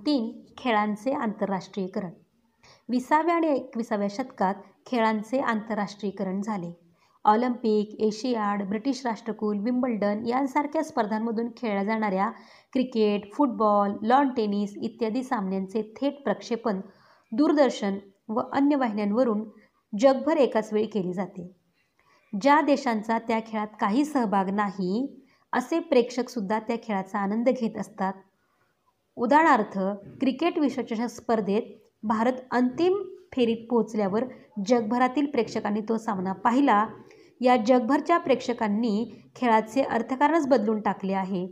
3 खेळांचे आंतरराष्ट्रीयकरण. 20व्या आणि 21व्या शतकात खेळांचे आंतरराष्ट्रीयकरण झाले. ऑलिम्पिक, एशियाड, ब्रिटिश राष्ट्रकुल, विम्बल्डन यांसारख्या स्पर्धांमधून खेळल्या जाणाऱ्या क्रिकेट, फुटबॉल, लॉन टेनिस इत्यादी सामन्यांचे थेट प्रक्षेपण दूरदर्शन व अन्य वाहिन्यांवरून जगभर एकाच वेळी केले जाते. ज्या देशांचा त्या खेळात काही सहभाग नाही असे प्रेक्षकसुद्धा त्या खेळाचा आनंद घेत असतात. उदाहरणार्थ, क्रिकेट विश्वचषक स्पर्धेत भारत अंतिम फेरीत पोहोचल्यावर जगभरातील प्रेक्षकांनी तो सामना पाहिला. या जगभरच्या प्रेक्षकांनी खेळाचे अर्थकारणच बदलून टाकले आहे.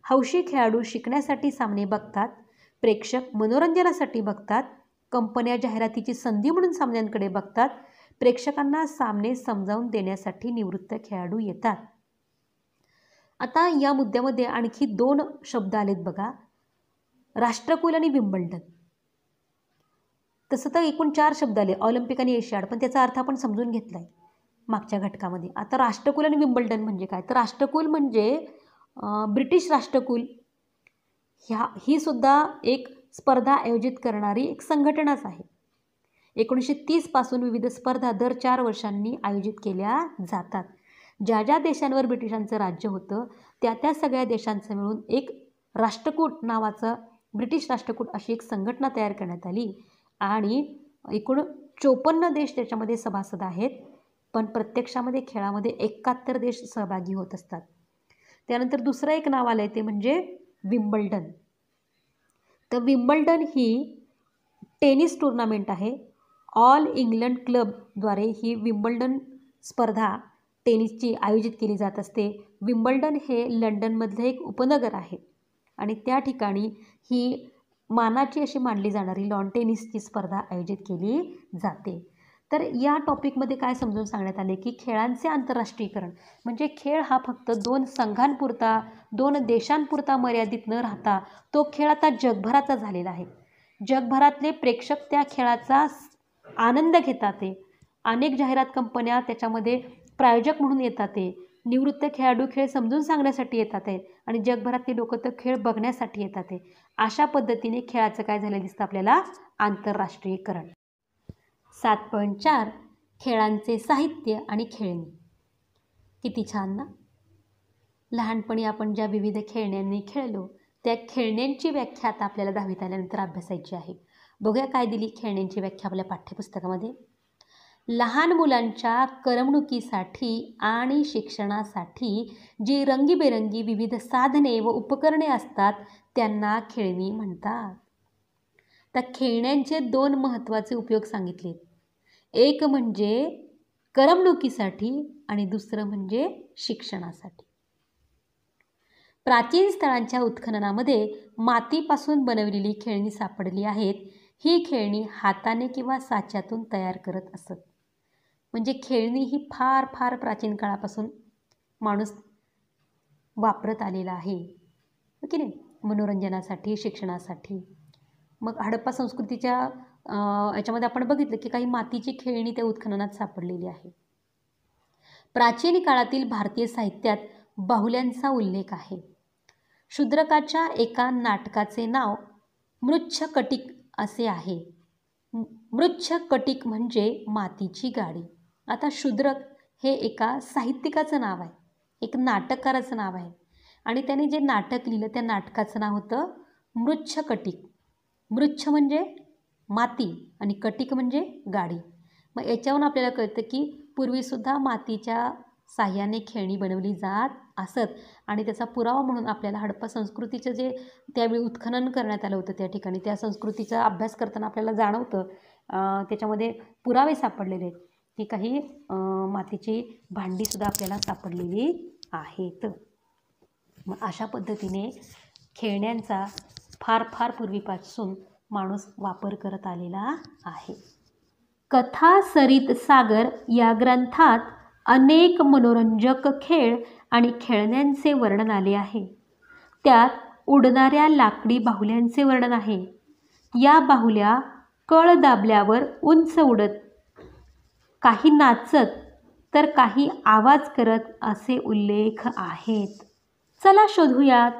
हौशी खेळाडू शिकण्यासाठी सामने बघतात, प्रेक्षक मनोरंजनासाठी बघतात, कंपन्या जाहिरातीची संधी म्हणून सामन्यांकडे बघतात, प्रेक्षकांना सामने समजावून देण्यासाठी निवृत्त खेळाडू येतात. आता या मुद्द्यामध्ये आणखी 2 शब्द आलेत बघा, राष्ट्रकुल आणि विम्बल्डन. तसं तर एकूण 4 शब्द आले, ऑलिम्पिक आणि एशियाड, पण त्याचा अर्थ आपण समजून घेतला आहे मागच्या घटकामध्ये. आता राष्ट्रकुल आणि विम्बल्डन म्हणजे काय? तर राष्ट्रकुल म्हणजे ब्रिटिश राष्ट्रकुल ही सुद्धा एक स्पर्धा आयोजित करणारी एक संघटनाच आहे. 1930 पासून विविध स्पर्धा दर 4 वर्षांनी आयोजित केल्या जातात. ज्या ज्या देशांवर ब्रिटिशांचं राज्य होतं त्या त्या सगळ्या देशांचं मिळून एक राष्ट्रकूट नावाचं ब्रिटिश राष्ट्रकूट अशी एक संघटना तयार करण्यात आली आणि एकूण 54 देश त्याच्यामध्ये सभासद आहेत, पण प्रत्यक्षामध्ये खेळामध्ये 71 देश सहभागी होत असतात. त्यानंतर दुसरं एक नाव आलं आहे ते म्हणजे विम्बल्डन. तर विम्बल्डन ही टेनिस टुर्नामेंट आहे. ऑल इंग्लंड क्लबद्वारे ही विम्बल्डन स्पर्धा टेनिसची आयोजित केली जात असते. विम्बल्डन हे लंडनमधलं एक उपनगर आहे आणि त्या ठिकाणी ही मानाची अशी मानली जाणारी लॉन टेनिसची स्पर्धा आयोजित केली जाते. तर या टॉपिकमध्ये काय समजून सांगण्यात आले की खेळांचे आंतरराष्ट्रीयकरण म्हणजे खेळ हा फक्त 2 संघांपुरता, 2 देशांपुरता मर्यादित न राहता तो खेळ आता जगभराचा झालेला आहे. जगभरातले प्रेक्षक त्या खेळाचा आनंद घेतात. अनेक जाहिरात कंपन्या त्याच्यामध्ये प्रायोजक म्हणून येतात. निवृत्त खेळाडू खेळ समजून सांगण्यासाठी येतात आणि जगभरातले लोक तर खेळ बघण्यासाठी येतात. अशा पद्धतीने खेळाचं काय झालं दिसतं आपल्याला, आंतरराष्ट्रीयकरण. 7.4 खेळांचे साहित्य आणि खेळणी. किती छान ना. लहानपणी आपण ज्या विविध खेळण्यांनी खेळलो त्या खेळण्यांची व्याख्या आता आपल्याला 10वीत आल्यानंतर अभ्यासायची आहे. बघूया काय दिली खेळण्यांची व्याख्या आपल्या पाठ्यपुस्तकामध्ये. लहान मुलांच्या करमणुकीसाठी आणि शिक्षणासाठी जी रंगीबेरंगी विविध साधने व उपकरणे असतात त्यांना खेळणी म्हणतात. तर खेळण्यांचे 2 महत्त्वाचे उपयोग सांगितलेत. एक म्हणजे करमणुकीसाठी आणि दुसरं म्हणजे शिक्षणासाठी. प्राचीन स्थळांच्या उत्खननामध्ये मातीपासून बनवलेली खेळणी सापडली आहेत. ही खेळणी हाताने किंवा साच्यातून तयार करत असत. म्हणजे खेळणी ही फार फार प्राचीन काळापासून माणूस वापरत आलेला आहे की नाही, मनोरंजनासाठी, शिक्षणासाठी. मग हडप्पा संस्कृतीच्या याच्यामध्ये आपण बघितलं की काही मातीची खेळणी त्या उत्खननात सापडलेली आहे. प्राचीन काळातील भारतीय साहित्यात बाहुल्यांचा उल्लेख आहे. शूद्रकाच्या एका नाटकाचे नाव मृच्छकटिक असे आहे. मृच्छकटिक म्हणजे मातीची गाडी. आता शूद्रक हे एका साहित्यिकाचं नाव आहे, एक नाटककाराचं नाव आहे आणि त्याने जे नाटक लिहिलं त्या नाटकाचं नाव होतं मृच्छकटिक. मृच्छ म्हणजे माती आणि कटिक म्हणजे गाडी. मग याच्यावरून आपल्याला कळतं की पूर्वीसुद्धा मातीच्या साह्याने खेळणी बनवली जात असत आणि त्याचा पुरावा म्हणून आपल्याला हडप्पा संस्कृतीचं जे त्यावेळी उत्खनन करण्यात आलं होतं त्या ठिकाणी त्या संस्कृतीचा अभ्यास करताना आपल्याला जाणवतं. त्याच्यामध्ये पुरावे सापडलेले आहेत की काही मातीची भांडीसुद्धा आपल्याला सापडलेली आहेत. मग अशा पद्धतीने खेळण्यांचा फार फार पूर्वीपासून माणूस वापर करत आलेला आहे. कथा सरित सागर या ग्रंथात अनेक मनोरंजक खेळ आणि खेळण्यांचे वर्णन आले आहे. त्यात उडणाऱ्या लाकडी बाहुल्यांचे वर्णन आहे. या बाहुल्या कळ दाबल्यावर उंच उडत, काही नाचत तर काही आवाज करत असे उल्लेख आहेत. चला शोधूयात.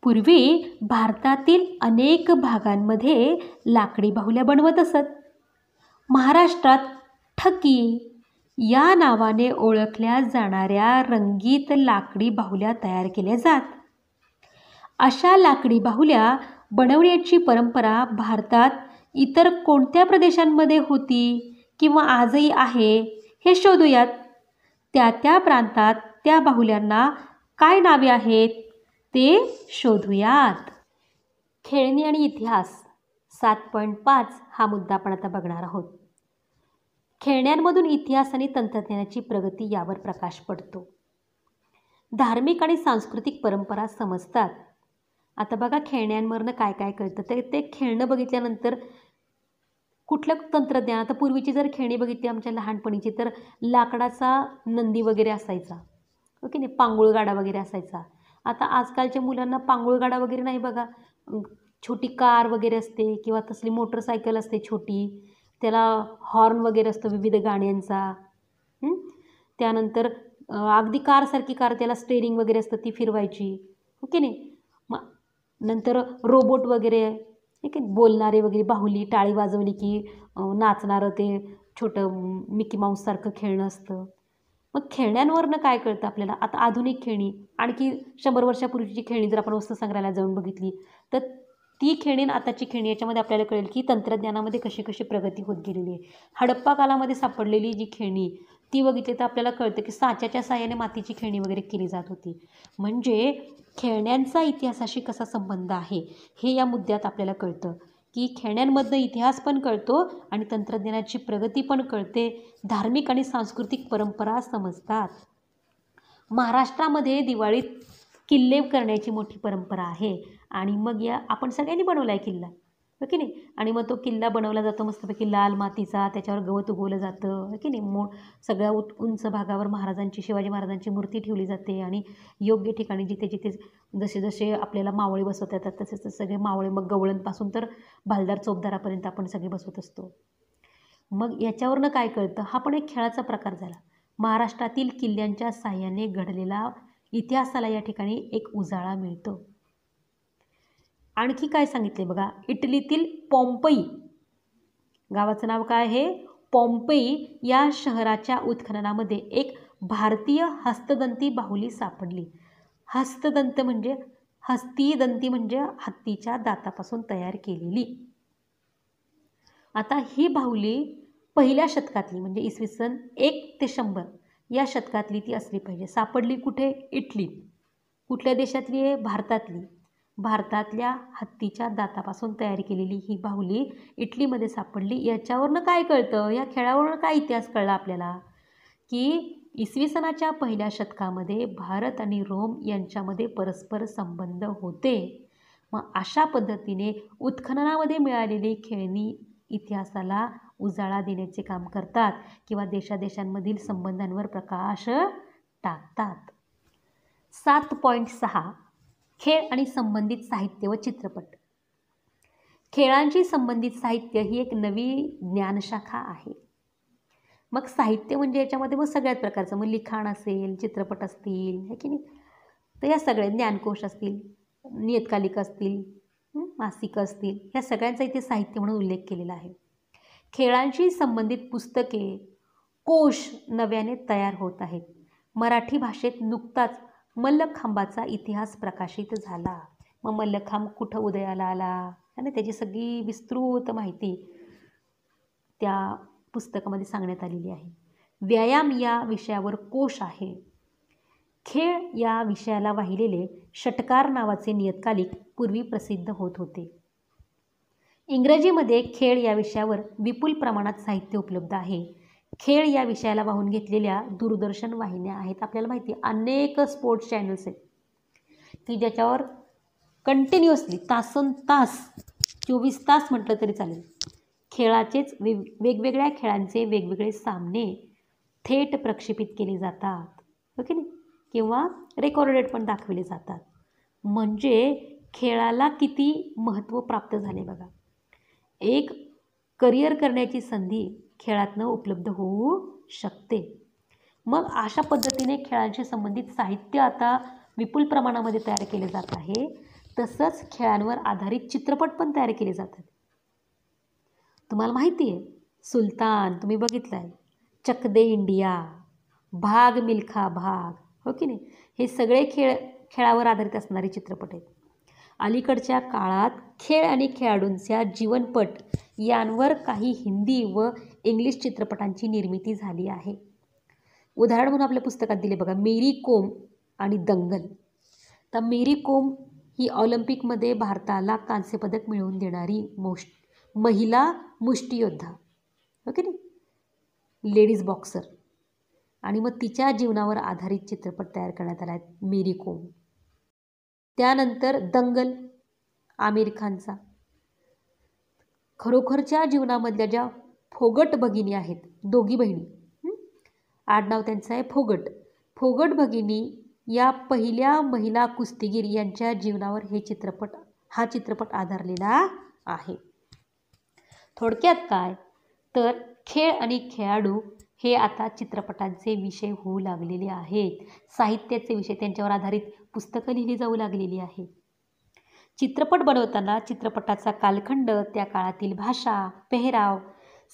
पूर्वी भारतातील अनेक भागांमध्ये लाकडी बाहुल्या बनवत असत. महाराष्ट्रात ठकी या नावाने ओळखल्या जाणाऱ्या रंगीत लाकडी बाहुल्या तयार केल्या जात. अशा लाकडी बाहुल्या बनवण्याची परंपरा भारतात इतर कोणत्या प्रदेशांमध्ये होती किंवा आजही आहे हे शोधूयात. त्या प्रांतात त्या बाहुल्यांना काय नावे आहेत ते शोधूयात. खेळणी आणि इतिहास 7.5 हा मुद्दा आपण आता बघणार आहोत. खेळण्यांमधून इतिहास आणि तंत्रज्ञानाची प्रगती यावर प्रकाश पडतो. धार्मिक आणि सांस्कृतिक परंपरा समजतात. आता बघा खेळण्यांवरनं काय काय कळतं. ते खेळणं बघितल्यानंतर कुठलं तंत्रज्ञान, आता पूर्वीची जर खेळणी बघितली आमच्या लहानपणीची तर लाकडाचा नंदी वगैरे असायचा, ओके नाही, पांगुळगाडा वगैरे असायचा. आता आजकालच्या मुलांना पांगुळगाडा वगैरे नाही बघा, छोटी कार वगैरे असते किंवा तसली मोटरसायकल असते छोटी, त्याला हॉर्न वगैरे असतो विविध गाण्यांचा. त्यानंतर अगदी कारसारखी कार, त्याला स्टेअरिंग वगैरे असतं, ती फिरवायची, ओके नाही. मग नंतर रोबोट वगैरे, ठीक आहे, बोलणारे वगैरे, बाहुली टाळी वाजवली की नाचणारं ते छोटं मिकी माऊससारखं खेळणं असतं. मग खेळण्यांवरनं काय कळतं आपल्याला. आता आधुनिक खेळणी, आणखी 100 वर्षापूर्वीची खेळणी जर आपण वस्तू संग्रहालयात जाऊन बघितली तर ती खेळणी आणि आताची खेळणी याच्यामध्ये आपल्याला कळेल की तंत्रज्ञानामध्ये कशी कशी प्रगती होत गेलेली आहे. हडप्पा कालामध्ये सापडलेली जी खेळणी ती बघितली तर आपल्याला कळतं की साच्याच्या साहाय्याने मातीची खेळणी वगैरे केली जात होती. म्हणजे खेळण्यांचा इतिहासाशी कसा संबंध आहे हे या मुद्द्यात आपल्याला कळतं की खेळण्यांमधनं इतिहास पण कळतो आणि तंत्रज्ञानाची प्रगती पण कळते. धार्मिक आणि सांस्कृतिक परंपरा समजतात. महाराष्ट्रामध्ये दिवाळीत किल्ले करण्याची मोठी परंपरा आहे आणि मग या आपण सगळ्यांनी बनवला आहे किल्ला, ओके नाही. आणि मग तो किल्ला बनवला जातो मस्तपैकी लाल मातीचा, त्याच्यावर गवत उगवलं जातं, ओके नाही. सगळ्या उंच भागावर महाराजांची, शिवाजी महाराजांची मूर्ती ठेवली जाते आणि योग्य ठिकाणी जिथे जिथे जसे जसे आपल्याला मावळे बसवता येतात तसे तसे सगळे मावळे, मग गवळणपासून तर भालदार चौकदारापर्यंत आपण सगळे बसवत असतो. मग याच्यावरनं काय कळतं, हा पण एक खेळाचा प्रकार झाला. महाराष्ट्रातील किल्ल्यांच्या साह्याने घडलेला इतिहासाला या ठिकाणी एक उजाळा मिळतो. आणखी काय सांगितले बघा, इटलीतील पॉम्पेई गावाचं नाव काय आहे, पॉम्पेई या शहराच्या उत्खननामध्ये एक भारतीय हस्तदंती बाहुली सापडली. हस्तदंती म्हणजे हत्तीच्या दातापासून तयार केलेली. आता ही बाहुली पहिल्या शतकातली म्हणजे इसवी सन 1 ते 100 या शतकातली ती असली पाहिजे. सापडली कुठे, इटलीत. कुठल्या देशातली आहे, भारतातली. भारतातल्या हत्तीच्या दातापासून तयार केलेली ही बाहुली इटलीमध्ये सापडली. याच्यावरनं काय कळतं, या खेळावरनं काय इतिहास कळला आपल्याला की इसवी सनाच्या पहिल्या शतकामध्ये भारत आणि रोम यांच्यामध्ये परस्पर संबंध होते. मग अशा पद्धतीने उत्खननामध्ये मिळालेली खेळणी इतिहासाला उजाळा देण्याचे काम करतात किंवा देशादेशांमधील संबंधांवर प्रकाश टाकतात. 7.6 खेळ आणि संबंधित साहित्य व चित्रपट. खेळांशी संबंधित साहित्य ही एक नवी ज्ञानशाखा आहे. मग साहित्य म्हणजे याच्यामध्ये मग सगळ्याच प्रकारचं, मग लिखाण असेल, चित्रपट असतील, है की नाही, तर या सगळ्या ज्ञानकोश असतील, नियतकालिक असतील, मासिकं असतील, ह्या सगळ्यांचा इथे साहित्य म्हणून उल्लेख केलेला आहे. खेळांशी संबंधित पुस्तके, कोश नव्याने तयार होत आहेत. मराठी भाषेत नुकताच मल्लखांबाचा इतिहास प्रकाशित झाला. मग मल्लखांब कुठं उदयाला आला आणि त्याची सगळी विस्तृत माहिती त्या पुस्तकामध्ये सांगण्यात आलेली आहे. व्यायाम या विषयावर कोश आहे. खेळ या विषयाला वाहिलेले षटकार नावाचे नियतकालिक पूर्वी प्रसिद्ध होत होते. इंग्रजीमध्ये खेळ या विषयावर विपुल प्रमाणात साहित्य उपलब्ध आहे. खेळ या विषयाला वाहून घेतलेल्या दूरदर्शन वाहिन्या आहेत. आपल्याला माहिती आहे अनेक स्पोर्ट्स चॅनल्स आहेत की ज्याच्यावर कंटिन्युअसली तासनतास 24 तास म्हटलं तरी चालेल खेळाचेच वेगवेगळ्या खेळांचे वेगवेगळे सामने थेट प्रक्षेपित केले जातात, हो की नाही, किंवा रेकॉर्डेड पण दाखवले जातात. म्हणजे खेळाला किती महत्त्व प्राप्त झाले बघा. एक करिअर करण्याची संधी खेळातनं उपलब्ध होऊ शकते. मग अशा पद्धतीने खेळांशी संबंधित साहित्य आता विपुल प्रमाणामध्ये तयार केले जात आहे. तसंच खेळांवर आधारित चित्रपट पण तयार केले जातात. तुम्हाला माहिती आहे, सुलतान तुम्ही बघितलं आहे, चक दे इंडिया, भाग मिल्खा भाग, हो की नाही, हे सगळे खेळावर आधारित असणारे चित्रपट आहेत. अलीकडच्या काळात खेळ आणि खेळाडूंच्या जीवनपट यांवर काही हिंदी व इंग्लिश चित्रपटांची निर्मिती झाली आहे. उदाहरण म्हणून आपल्या पुस्तकात दिले बघा, मेरी कोम आणि दंगल. तर मेरी कोम ही ऑलिम्पिकमध्ये भारताला कांस्यपदक मिळवून देणारी महिला मुष्टियोद्धा, हो की नाही, लेडीज बॉक्सर. आणि मग तिच्या जीवनावर आधारित चित्रपट तयार करण्यात आला आहे, मेरी कोम. त्यानंतर दंगल, आमिर खानचा. खरोखरच्या जीवनामधल्या ज्या फोगट भगिनी आहेत, दोघी बहिणी, आडनाव त्यांचं आहे फोगट. फोगट भगिनी या पहिल्या महिला कुस्तीगीर यांच्या जीवनावर हा चित्रपट आधारलेला आहे. थोडक्यात काय तर खेळ आणि खेळाडू हे आता चित्रपटांचे विषय होऊ लागलेले आहेत. साहित्याचे विषय, त्यांच्यावर आधारित पुस्तकं लिहिली जाऊ लागलेली आहे. चित्रपट बनवताना चित्रपटाचा कालखंड, त्या काळातील भाषा, पेहराव,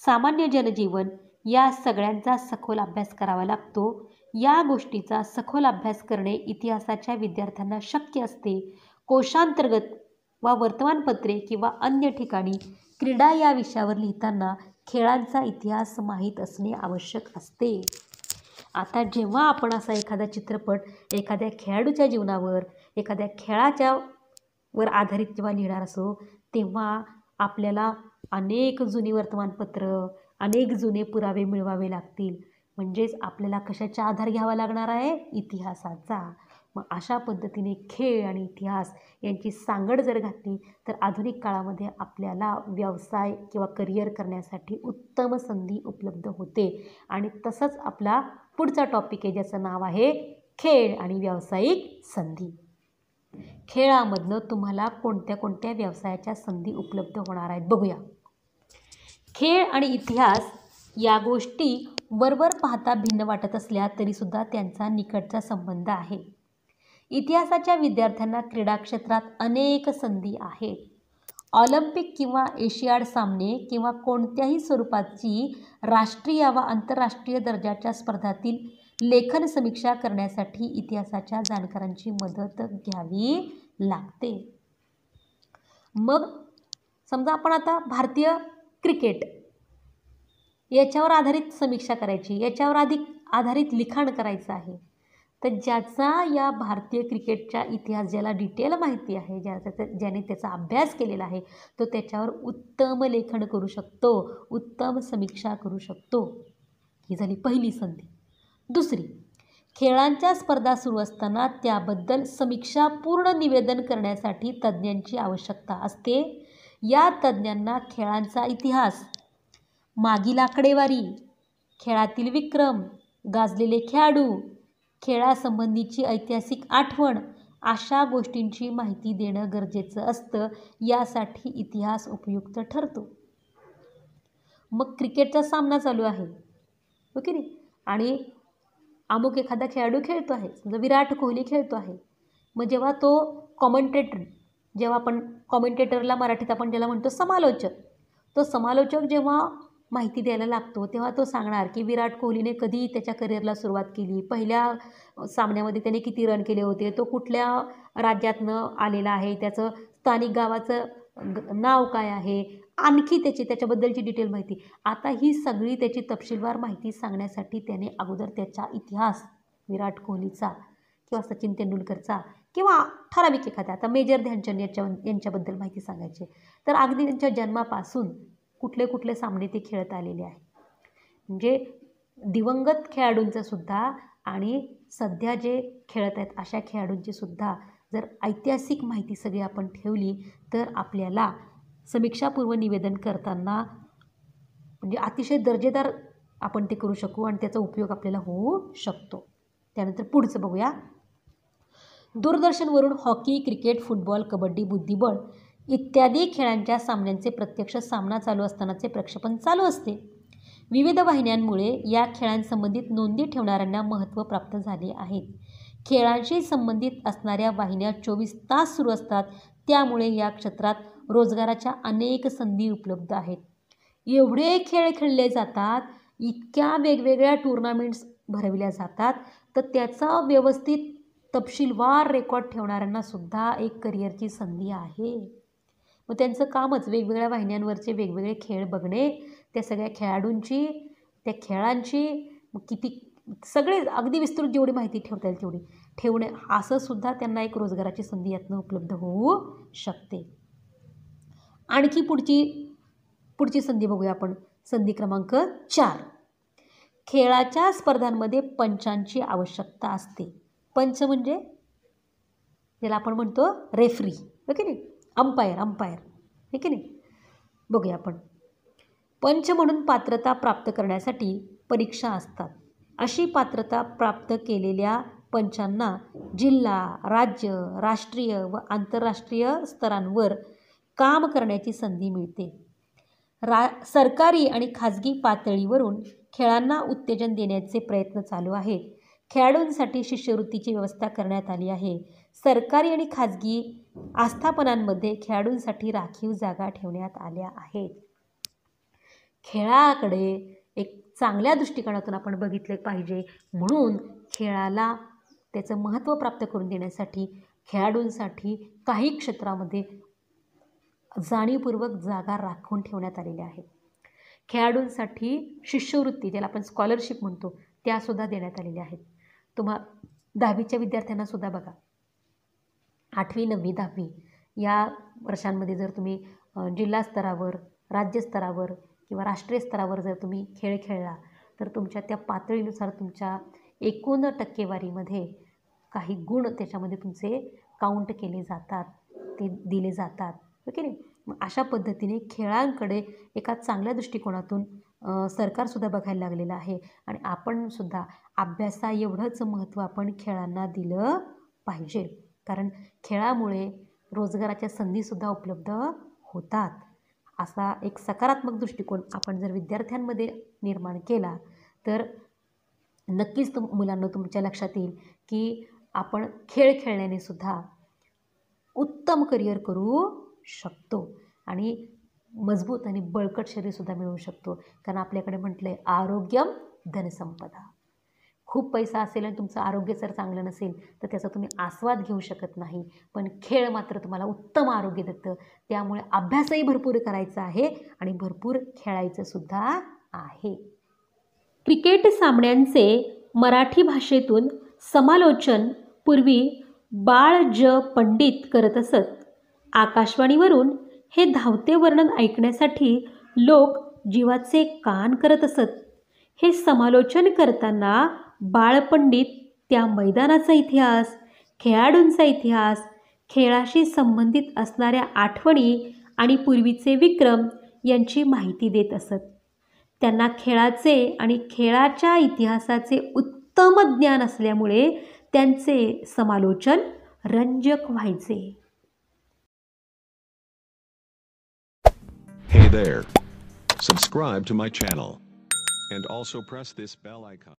सामान्य जनजीवन या सगळ्यांचा सखोल अभ्यास करावा लागतो. या गोष्टीचा सखोल अभ्यास करणे इतिहासाच्या विद्यार्थ्यांना शक्य असते. कोशांतर्गत वा वर्तमानपत्रे किंवा अन्य ठिकाणी क्रीडा या विषयावर लिहिताना खेळांचा इतिहास माहीत असणे आवश्यक असते. आता जेव्हा आपण असा एखादा चित्रपट एखाद्या खेळाडूच्या जीवनावर, एखाद्या खेळाच्या वर आधारित जेव्हा लिहिणार असो, तेव्हा आपल्याला अनेक जुनी वर्तमानपत्र, अनेक जुने पुरावे मिळवावे लागतील. म्हणजेच आपल्याला कशाचा आधार घ्यावा लागणार आहे? इतिहासाचा. मग अशा पद्धतीने खेळ आणि इतिहास यांची सांगड जर घातली तर आधुनिक काळामध्ये आपल्याला व्यवसाय किंवा करिअर करण्यासाठी उत्तम संधी उपलब्ध होते. आणि तसंच आपला पुढचा टॉपिक आहे ज्याचं नाव आहे खेळ आणि व्यावसायिक संधी. खेळामधनं तुम्हाला कोणत्या कोणत्या व्यवसायाच्या संधी उपलब्ध होणार आहेत बघूया. खेळ आणि इतिहास या गोष्टी वरवर पाहता भिन्न वाटत असल्या तरीसुद्धा त्यांचा निकटचा संबंध आहे. इतिहासाच्या विद्यार्थ्यांना क्रीडा क्षेत्रात अनेक संधी आहेत. ऑलिम्पिक किंवा एशियाड सामने किंवा कोणत्याही स्वरूपाची राष्ट्रीय व आंतरराष्ट्रीय दर्जाच्या स्पर्धातील लेखन समीक्षा करण्यासाठी इतिहासाच्या जाणकारांची मदत घ्यावी लागते. मग समजा आपण आता भारतीय क्रिकेट याच्यावर आधारित समीक्षा करायची, याच्यावर आधारित लिखाण करायचं आहे, तर ज्याचा या भारतीय क्रिकेटच्या इतिहास ज्याला डिटेल माहिती आहे, ज्याने त्याचा अभ्यास केलेला आहे, तो त्याच्यावर उत्तम लेखन करू शकतो, उत्तम समीक्षा करू शकतो. ही झाली पहिली संधी. दुसरी, खेळांच्या स्पर्धा सुरू असताना त्याबद्दल समीक्षापूर्ण निवेदन करण्यासाठी तज्ज्ञांची आवश्यकता असते. या तज्ज्ञांना खेळांचा इतिहास, मागील आकडेवारी, खेळातील विक्रम, गाजलेले खेळाडू, खेळासंबंधीची ऐतिहासिक आठवण अशा गोष्टींची माहिती देणं गरजेचं असतं. यासाठी इतिहास उपयुक्त ठरतो. मग क्रिकेटचा सामना चालू आहे, ओके रे, आणि अमुक एखादा खेळाडू खेळतो आहे, समजा विराट कोहली खेळतो आहे. मग जेव्हा तो जेव्हा आपण कॉमेंटेटरला मराठीत आपण ज्याला म्हणतो समालोचक, तो समालोचक जेव्हा माहिती द्यायला लागतो तेव्हा तो सांगणार की विराट कोहलीने कधी त्याच्या करिअरला सुरुवात केली, पहिल्या सामन्यामध्ये त्याने किती रन केले होते, तो कुठल्या राज्यातनं आलेला आहे, त्याचं स्थानिक गावाचं नाव काय आहे, आणखी त्याच्याबद्दलची डिटेल माहिती. आता ही सगळी त्याची तपशीलवार माहिती सांगण्यासाठी त्याने अगोदर त्याचा इतिहास, विराट कोहलीचा किंवा सचिन तेंडुलकरचा किंवा ठराविक एखाद्या, आता मेजर ध्यानचंद यांच्याबद्दल माहिती सांगायची, तर अगदी त्यांच्या जन्मापासून कुठले कुठले सामने ते खेळत आलेले आहे, म्हणजे दिवंगत खेळाडूंचं सुद्धा आणि सध्या जे खेळत आहेत अशा खेळाडूंची सुद्धा जर ऐतिहासिक माहिती सगळी आपण ठेवली तर आपल्याला समीक्षापूर्व निवेदन करताना म्हणजे अतिशय दर्जेदार आपण ते करू शकू आणि त्याचा उपयोग आपल्याला होऊ शकतो. त्यानंतर पुढचं बघूया. दूरदर्शनवरून हॉकी, क्रिकेट, फुटबॉल, कबड्डी, बुद्धिबळ इत्यादी खेळांच्या सामन्यांचे प्रत्यक्ष सामना चालू असतानाचे प्रक्षेपण चालू असते. विविध वाहिन्यांमुळे या खेळांसंबंधित नोंदी ठेवणाऱ्यांना महत्त्व प्राप्त झाले आहे. खेळांशी संबंधित असणाऱ्या वाहिन्या 24 तास सुरू असतात. त्यामुळे या क्षेत्रात रोजगाराच्या अनेक संधी उपलब्ध आहेत. एवढे खेळ खेळले जातात, इतक्या वेगवेगळ्या टुर्नामेंट्स भरविल्या जातात, तर त्याचा व्यवस्थित तपशीलवार रेकॉर्ड ठेवणाऱ्यांना सुद्धा एक करिअरची संधी आहे. मग त्यांचं कामच वेगवेगळ्या वाहिन्यांवरचे वेगवेगळे खेळ बघणे, त्या सगळ्या खेळाडूंची, त्या खेळांची किती सगळे अगदी विस्तृत जेवढी माहिती ठेवता येईल तेवढी ठेवणे, असं सुद्धा त्यांना एक रोजगाराची संधी यातनं उपलब्ध होऊ शकते. आणखी पुढची संधी बघूया आपण. संधी क्रमांक 4. खेळाच्या स्पर्धांमध्ये पंचांची आवश्यकता असते. पंच म्हणजे ज्याला आपण म्हणतो रेफरी, हो की नाही, अंपायर, हे की नाही. बघूया आपण. पंच म्हणून पात्रता प्राप्त करण्यासाठी परीक्षा असतात. अशी पात्रता प्राप्त केलेल्या पंचांना जिल्हा, राज्य, राष्ट्रीय व आंतरराष्ट्रीय स्तरांवर काम करण्याची संधी मिळते. सरकारी आणि खाजगी पातळीवरून खेळांना उत्तेजन देण्याचे प्रयत्न चालू आहेत. खेळाडूंसाठी शिष्यवृत्तीची व्यवस्था करण्यात आली आहे. सरकारी आणि खाजगी आस्थापनांमध्ये खेळाडूंसाठी राखीव जागा ठेवण्यात आल्या आहेत. खेळाकडे एक चांगल्या दृष्टिकोनातून आपण बघितले पाहिजे, म्हणून खेळाला त्याचं महत्त्व प्राप्त करून देण्यासाठी खेळाडूंसाठी काही क्षेत्रामध्ये जाणीवपूर्वक जागा राखून ठेवण्यात आलेल्या आहेत. खेळाडूंसाठी शिष्यवृत्ती, ज्याला आपण स्कॉलरशिप म्हणतो, त्यासुद्धा देण्यात आलेल्या आहेत. 10वीच्या विद्यार्थ्यांनासुद्धा बघा, 8वी, 9वी, 10वी या वर्षांमध्ये जर तुम्ही जिल्हा स्तरावर, राज्यस्तरावर किंवा राष्ट्रीय स्तरावर जर तुम्ही खेळ खेळला, तर तुमच्या त्या पातळीनुसार तुमच्या एकूण टक्केवारीमध्ये काही गुण त्याच्यामध्ये तुमचे काउंट केले जातात, ते दिले जातात, ओके नाही. मग अशा पद्धतीने खेळांकडे एका चांगल्या दृष्टिकोनातून सरकारसुद्धा बघायला लागलेलं आहे आणि आपण सुद्धा अभ्यासा एवढंच महत्त्व आपण खेळांना दिलं पाहिजे. कारण खेळामुळे रोजगाराच्या संधीसुद्धा उपलब्ध होतात. असा एक सकारात्मक दृष्टिकोन आपण जर विद्यार्थ्यांमध्ये निर्माण केला तर नक्कीच मुलांना तुमच्या लक्षात येईल की आपण खेळ खेळण्याने सुद्धा उत्तम करिअर करू शकतो आणि मजबूत आणि बळकट शरीरसुद्धा मिळवू शकतो. कारण आपल्याकडे म्हटलं आहे, आरोग्यम धनसंपदा. खूप पैसा असेल आणि तुमचं आरोग्य जर चांगलं नसेल तर त्याचा तुम्ही आस्वाद घेऊ शकत नाही. पण खेळ मात्र तुम्हाला उत्तम आरोग्य देतं. त्यामुळे अभ्यासही भरपूर करायचा आहे आणि भरपूर खेळायचं सुद्धा आहे. क्रिकेट सामन्यांचे मराठी भाषेतून समालोचन पूर्वी बाळ ज पंडित करत असत. आकाशवाणीवरून हे धावते वर्णन ऐकण्यासाठी लोक जीवाचे कान करत असत. हे समालोचन करताना बाळपंडित त्या मैदानाचा इतिहास, खेळाडूंचा इतिहास, खेळाशी संबंधित असणाऱ्या आठवणी आणि पूर्वीचे विक्रम यांची माहिती देत असत. त्यांना खेळाचे आणि खेळाच्या इतिहासाचे उत्तम ज्ञान असल्यामुळे त्यांचे समालोचन रंजक व्हायचे. Hey there. Subscribe to my channel and also press this bell icon.